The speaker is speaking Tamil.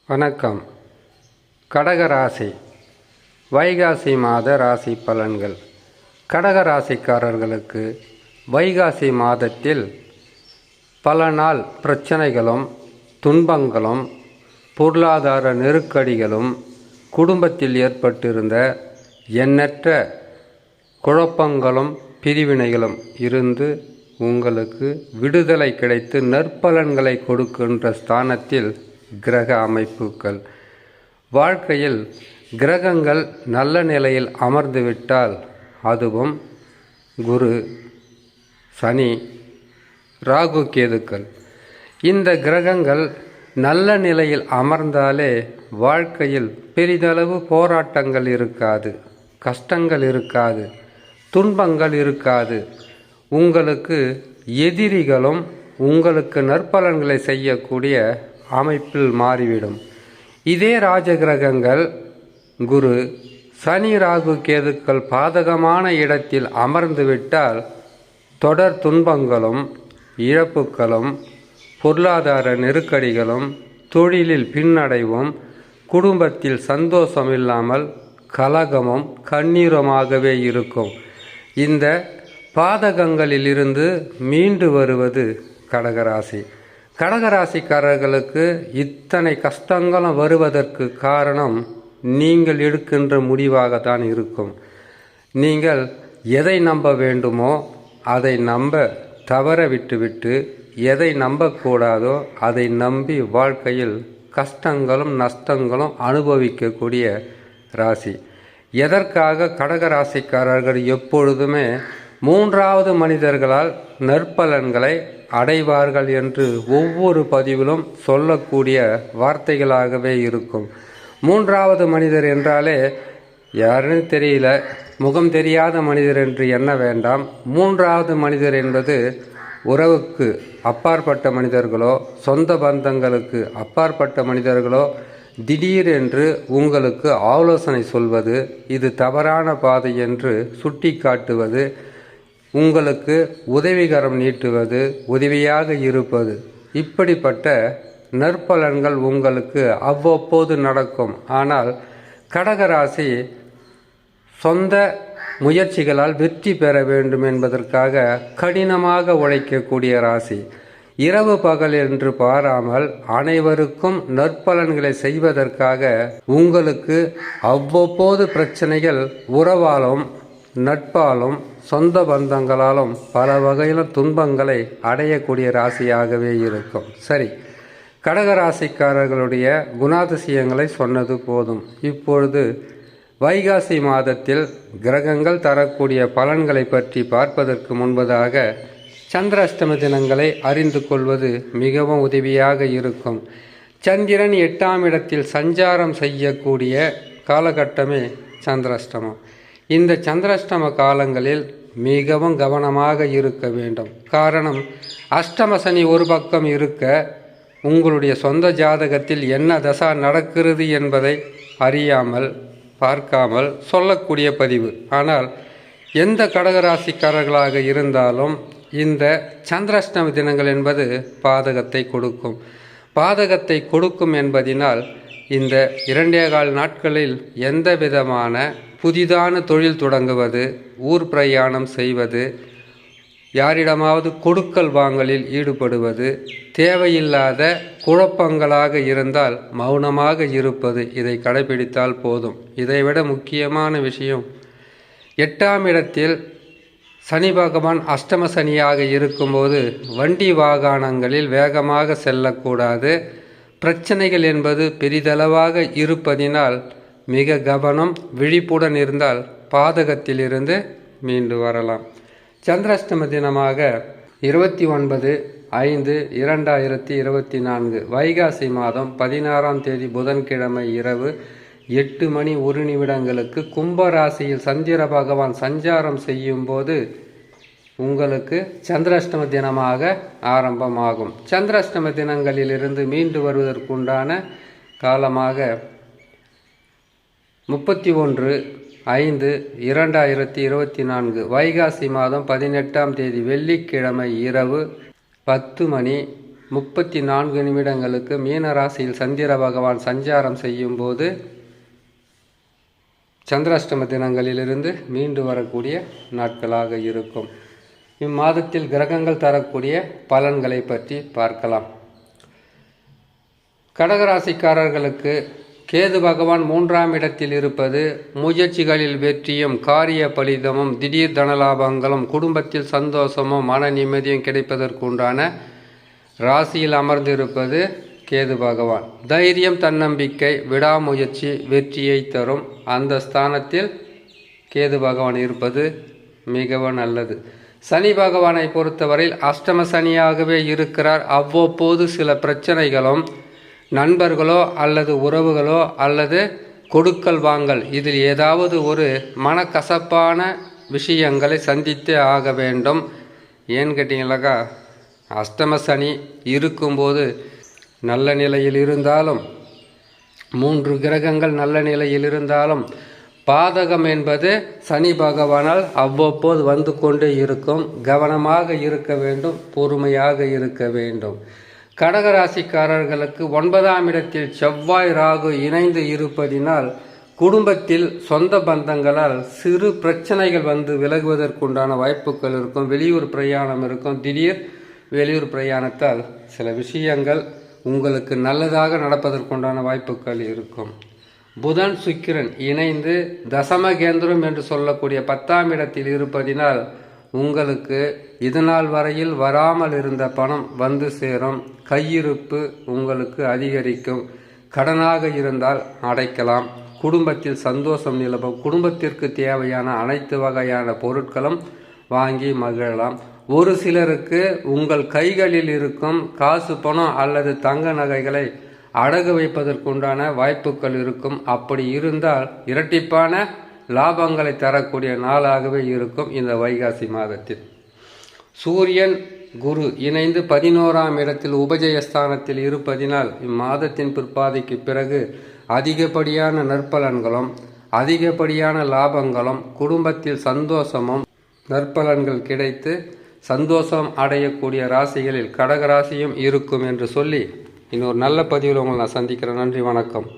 வணக்கம். கடகராசி வைகாசி மாத ராசி பலன்கள். கடகராசிக்காரர்களுக்கு வைகாசி மாதத்தில் பல நாள் பிரச்சனைகளும் துன்பங்களும் பொருளாதார நெருக்கடிகளும் குடும்பத்தில் ஏற்பட்டிருந்த எண்ணற்ற குழப்பங்களும் பிரிவினைகளும் இருந்து உங்களுக்கு விடுதலை கிடைத்து நற்பலன்களை கொடுக்கின்ற ஸ்தானத்தில் கிரக அமைப்புகள். வாழ்க்கையில் கிரகங்கள் நல்ல நிலையில் அமர்ந்துவிட்டால், அதுவும் குரு, சனி, ராகு, கேதுக்கள், இந்த கிரகங்கள் நல்ல நிலையில் அமர்ந்தாலே வாழ்க்கையில் பெரிதளவு போராட்டங்கள் இருக்காது, கஷ்டங்கள் இருக்காது, துன்பங்கள் இருக்காது. உங்களுக்கு எதிரிகளும் உங்களுக்கு நற்பலன்களை செய்யக்கூடிய அமைப்பில் மாறிவிடும். இதே ராஜகிரகங்கள் குரு, சனி, ராகு, கேதுக்கள் பாதகமான இடத்தில் அமர்ந்துவிட்டால் தொடர் துன்பங்களும் இழப்புகளும் பொருளாதார நெருக்கடிகளும் தொழிலில் பின்னடைவும் குடும்பத்தில் சந்தோஷமில்லாமல் கலகமும் கண்ணீருமாகவே இருக்கும். இந்த பாதகங்களிலிருந்து மீண்டு வருவது கடகராசி. கடகராசிக்காரர்களுக்கு இத்தனை கஷ்டங்களும் வருவதற்கு காரணம் நீங்கள் எடுக்கின்ற முடிவாகத்தான் இருக்கும். நீங்கள் எதை நம்ப வேண்டுமோ அதை நம்ப தவற விட்டுவிட்டு எதை நம்பக்கூடாதோ அதை நம்பி வாழ்க்கையில் கஷ்டங்களும் நஷ்டங்களும் அனுபவிக்கக்கூடிய ராசி. எதற்காக கடகராசிக்காரர்கள் எப்பொழுதுமே மூன்றாவது மனிதர்களால் நற்பலன்களை அடைவார்கள் என்று ஒவ்வொரு பதிவிலும் சொல்லக்கூடிய வார்த்தைகளாகவே இருக்கும். மூன்றாவது மனிதர் என்றாலே யாருன்னு தெரியல, முகம் தெரியாத மனிதர் என்று எண்ண வேண்டாம். மூன்றாவது மனிதர் என்பது உறவுக்கு அப்பாற்பட்ட மனிதர்களோ சொந்த பந்தங்களுக்கு அப்பாற்பட்ட மனிதர்களோ திடீரென்று உங்களுக்கு ஆலோசனை சொல்வது, இது தவறான பாதை என்று சுட்டி காட்டுவது, உங்களுக்கு உதவிகரம் நீட்டுவது, உதவியாக இருப்பது, இப்படிப்பட்ட நற்பலன்கள் உங்களுக்கு அவ்வப்போது நடக்கும். ஆனால் கடகராசி சொந்த முயற்சிகளால் வெற்றி பெற வேண்டும் என்பதற்காக கடினமாக உழைக்கக்கூடிய ராசி. இரவு பகல் என்று பாராமல் அனைவருக்கும் நற்பலன்களை செய்வதற்காக உங்களுக்கு அவ்வப்போது பிரச்சனைகள் உறவாலும் நட்பாலும் சொந்த பந்தங்களாலும் பல வகையிலும் துன்பங்களை அடையக்கூடிய ராசியாகவே இருக்கும். சரி, கடகராசிக்காரர்களுடைய குணாதிசயங்களை சொன்னது போதும். இப்பொழுது வைகாசி மாதத்தில் கிரகங்கள் தரக்கூடிய பலன்களை பற்றி பார்ப்பதற்கு முன்பதாக சந்திராஷ்டம தினங்களை அறிந்து கொள்வது மிகவும் உதவியாக இருக்கும். சந்திரன் 8ஆம் இடத்தில் சஞ்சாரம் செய்யக்கூடிய காலகட்டமே சந்திராஷ்டமம். இந்த சந்திராஷ்டம காலங்களில் மிகவும் கவனமாக இருக்க வேண்டும். காரணம், அஷ்டம சனி ஒரு பக்கம் இருக்க உங்களுடைய சொந்த ஜாதகத்தில் என்ன தசா நடக்கிறது என்பதை அறியாமல் பார்க்காமல் சொல்லக்கூடிய பதிவு. ஆனால் எந்த கடகராசிக்காரர்களாக இருந்தாலும் இந்த சந்திராஷ்டம தினங்கள் என்பது பாதகத்தை கொடுக்கும். பாதகத்தை கொடுக்கும் என்பதினால் இந்த 2.25 நாட்களில் எந்த விதமான புதிதான தொழில் தொடங்குவது, ஊர் பிரயாணம் செய்வது, யாரிடமாவது கொடுக்கல் வாங்கலில் ஈடுபடுவது, தேவையில்லாத குழப்பங்களாக இருந்தால் மௌனமாக இருப்பது, இதை கடைபிடித்தால் போதும். இதைவிட முக்கியமான விஷயம், 8ஆம் இடத்தில் சனி பகவான் அஷ்டம சனியாக இருக்கும்போது வண்டி வாகனங்களில் வேகமாக செல்லக்கூடாது. பிரச்சனைகள் என்பது பெரிதளவாக இருப்பதினால் மிக கவனம் விழிப்புடன் இருந்தால் பாதகத்திலிருந்து மீண்டு வரலாம். சந்திராஷ்டம தினமாக 29/5/2024 வைகாசி மாதம் 16ஆம் தேதி புதன்கிழமை இரவு 8:01 கும்பராசியில் சந்திர பகவான் சஞ்சாரம் செய்யும் போது உங்களுக்கு சந்திராஷ்டம தினமாக ஆரம்பமாகும். சந்திராஷ்டம தினங்களிலிருந்து மீண்டு வருவதற்குண்டான காலமாக 31/5/2024 வைகாசி மாதம் 18ஆம் தேதி வெள்ளிக்கிழமை இரவு 10:10 34 நிமிடங்களுக்கு மீன ராசியில் சந்திர பகவான் சஞ்சாரம் செய்யும் போது சந்திராஷ்டம தினங்களிலிருந்து மீண்டு வரக்கூடிய நாட்களாக இருக்கும். இம்மாதத்தில் கிரகங்கள் தரக்கூடிய பலன்களை பற்றி பார்க்கலாம். கடகராசிக்காரர்களுக்கு கேது பகவான் 3ஆம் இடத்தில் இருப்பது முயற்சிகளில் வெற்றியும் காரிய பலிதமும் திடீர் தனலாபங்களும் குடும்பத்தில் சந்தோஷமும் மன நிம்மதியும் கிடைப்பதற்குண்டான ராசியில் அமர்ந்திருப்பது கேது பகவான். தைரியம், தன்னம்பிக்கை, விடாமுயற்சி வெற்றியை தரும். அந்த ஸ்தானத்தில் கேது பகவான் இருப்பது மிகவும் நல்லது. சனி பகவானை பொறுத்தவரையில் அஷ்டம சனியாகவே இருக்கிறார். அவ்வப்போது சில பிரச்சனைகளும் நண்பர்களோ அல்லது உறவுகளோ அல்லது கொடுக்கல் வாங்கல் இதில் ஏதாவது ஒரு மனக்கசப்பான விஷயங்களை சந்தித்தே ஆக வேண்டும். ஏன்னு கேட்டிங்களாக்கா, அஷ்டம சனி இருக்கும்போது நல்ல நிலையில் இருந்தாலும் 3 கிரகங்கள் நல்ல நிலையில் இருந்தாலும் பாதகம் என்பது சனி பகவானால் அவ்வப்போது வந்து கொண்டே இருக்கும். கவனமாக இருக்க வேண்டும், பொறுமையாக இருக்க வேண்டும். கடகராசிக்காரர்களுக்கு 9ஆம் இடத்தில் செவ்வாய் ராகு இணைந்து இருப்பதினால் குடும்பத்தில் சொந்த பந்தங்களால் சிறு பிரச்சனைகள் வந்து விலகுவதற்குண்டான வாய்ப்புகள் இருக்கும். வெளியூர் பிரயாணம் இருக்கும். திடீர் வெளியூர் பிரயாணத்தால் சில விஷயங்கள் உங்களுக்கு நல்லதாக நடப்பதற்குண்டான வாய்ப்புகள் இருக்கும். புதன் சுக்கிரன் இணைந்து தசமகேந்திரம் என்று சொல்லக்கூடிய 10ஆம் இடத்தில் இருப்பதினால் உங்களுக்கு இதுநாள் வரையில் வராமல் இருந்த பணம் வந்து சேரும். கையிருப்பு உங்களுக்கு அதிகரிக்கும். கடனாக இருந்தால் அடைக்கலாம். குடும்பத்தில் சந்தோஷம் நிலவும். குடும்பத்திற்கு தேவையான அனைத்து வகையான பொருட்களும் வாங்கி மகிழலாம். ஒரு சிலருக்கு உங்கள் கைகளில் இருக்கும் காசு, பணம் அல்லது தங்க நகைகளை அடகு வைப்பதற்குண்டான வாய்ப்புகள் இருக்கும். அப்படி இருந்தால் இரட்டிப்பான லாபங்களை தரக்கூடிய நாளாகவே இருக்கும் இந்த வைகாசி மாதத்தில். சூரியன் குரு இணைந்து 11ஆம் இடத்தில் உபஜயஸ்தானத்தில் இருப்பதினால் இம்மாதத்தின் பிற்பாதிக்கு பிறகு அதிகப்படியான நற்பலன்களும் அதிகப்படியான லாபங்களும் குடும்பத்தில் சந்தோஷமும் நற்பலன்கள் கிடைத்து சந்தோஷம் அடையக்கூடிய ராசிகளில் கடகராசியும் இருக்கும் என்று சொல்லி இன்னொரு நல்ல பதிவில் உங்களை நான் சந்திக்கிறேன். நன்றி, வணக்கம்.